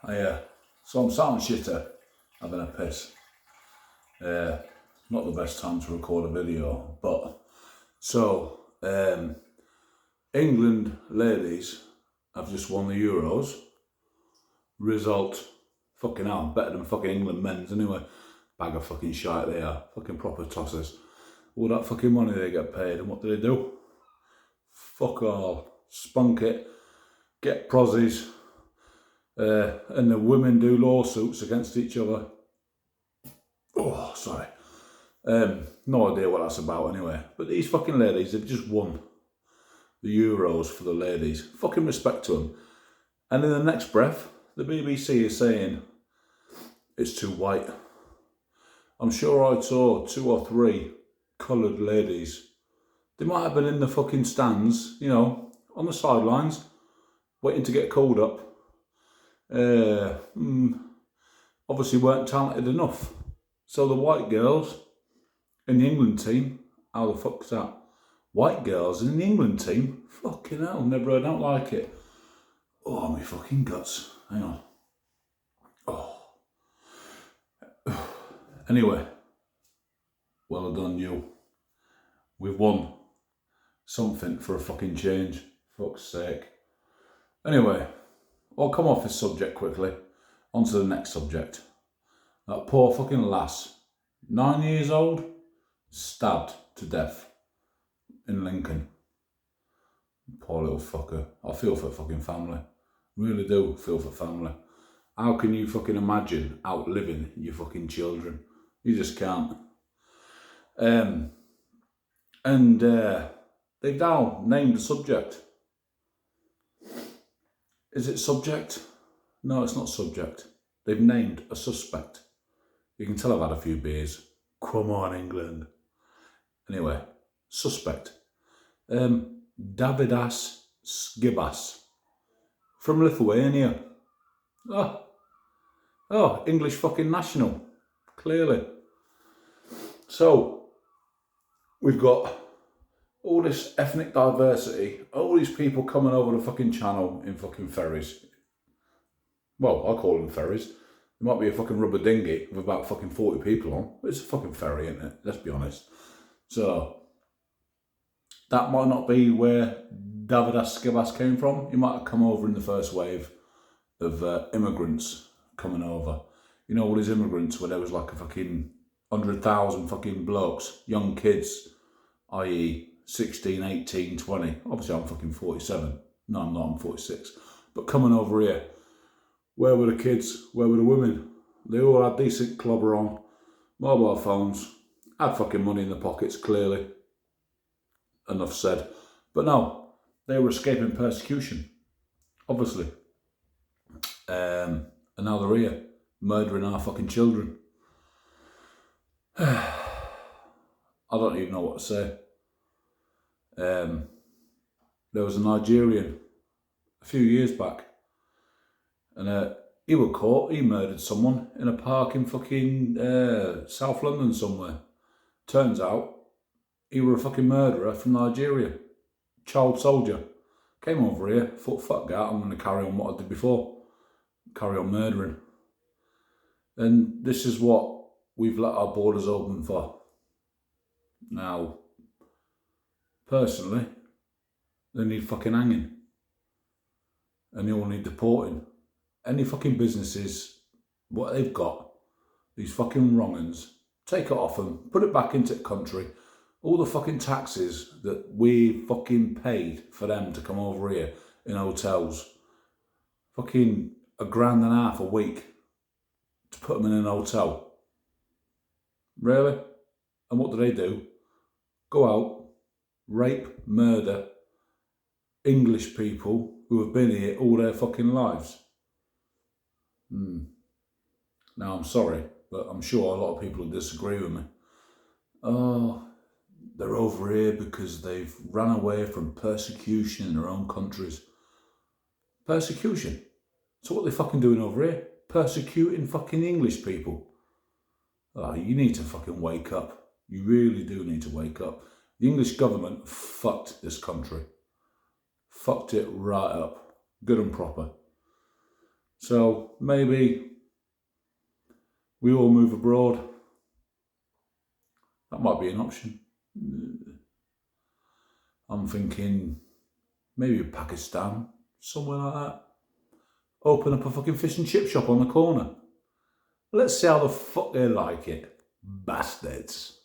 So I'm sat on shitter, having a piss. Not the best time to record a video, but England ladies have just won the Euros. Result, fucking hell, better than fucking England men's anyway. Bag of fucking shite they are, fucking proper tossers. All that fucking money they get paid, and what do they do? Fuck all, spunk it, get prozzies, and the women do lawsuits against each other. Oh, sorry. No idea what that's about anyway. But these fucking ladies, they've just won the Euros for the ladies. Fucking respect to them. And in the next breath, the BBC is saying it's too white. I'm sure I saw 2 or 3 coloured ladies. They might have been in the fucking stands, you know, on the sidelines, waiting to get called up. Obviously weren't talented enough. So the white girls in the England team, how the fuck's that? White girls in the England team? Fucking hell, never heard out like it. Oh, my fucking guts. Hang on. Oh. Anyway, well done you. We've won something for a fucking change. Fuck's sake. Anyway, I'll come off this subject quickly. On to the next subject. That poor fucking lass, 9 years old, stabbed to death in Lincoln. Poor little fucker. I feel for fucking family. Really do feel for family. How can you fucking imagine outliving your fucking children? You just can't. They've now named the subject. Is it subject? No, it's not subject. They've named a suspect. You can tell I've had a few beers. Come on, England. Anyway, suspect. Davidas Skibas from Lithuania. Oh, English fucking national, clearly. So, we've got all this ethnic diversity, all these people coming over the fucking channel in fucking ferries. Well, I call them ferries. There might be a fucking rubber dinghy with about fucking 40 people on, but it's a fucking ferry, isn't it? Let's be honest. So, that might not be where Davidas Skibas came from. He might have come over in the first wave of immigrants coming over. You know, all these immigrants where there was like a fucking 100,000 fucking blokes, young kids, i.e. 16, 18, 20. Obviously I'm fucking 47. No, I'm not, I'm 46. But coming over here, where were the kids? Where were the women? They all had decent clobber on, mobile phones, had fucking money in their pockets, clearly. Enough said. But no, they were escaping persecution, obviously. And now they're here, murdering our fucking children. I don't even know what to say. There was a Nigerian a few years back, and he was caught. He murdered someone in a park in fucking South London somewhere. Turns out he was a fucking murderer from Nigeria, child soldier. Came over here, thought, fuck that, I'm going to carry on what I did before, carry on murdering. And this is what we've let our borders open for. Now, personally, they need fucking hanging. And they all need deporting. Any fucking businesses, what they've got, these fucking wrong-uns, take it off them, put it back into the country. All the fucking taxes that we fucking paid for them to come over here in hotels. Fucking $1,500 a week to put them in an hotel. Really? And what do? Go out, rape, murder English people who have been here all their fucking lives. Now, I'm sorry, but I'm sure a lot of people will disagree with me. Oh, they're over here because they've run away from persecution in their own countries. Persecution? So what are they fucking doing over here? Persecuting fucking English people? Oh, you need to fucking wake up. You really do need to wake up. The English government fucked this country. Fucked it right up. Good and proper. So maybe we all move abroad. That might be an option. I'm thinking maybe Pakistan, somewhere like that. Open up a fucking fish and chip shop on the corner. Let's see how the fuck they like it. Bastards.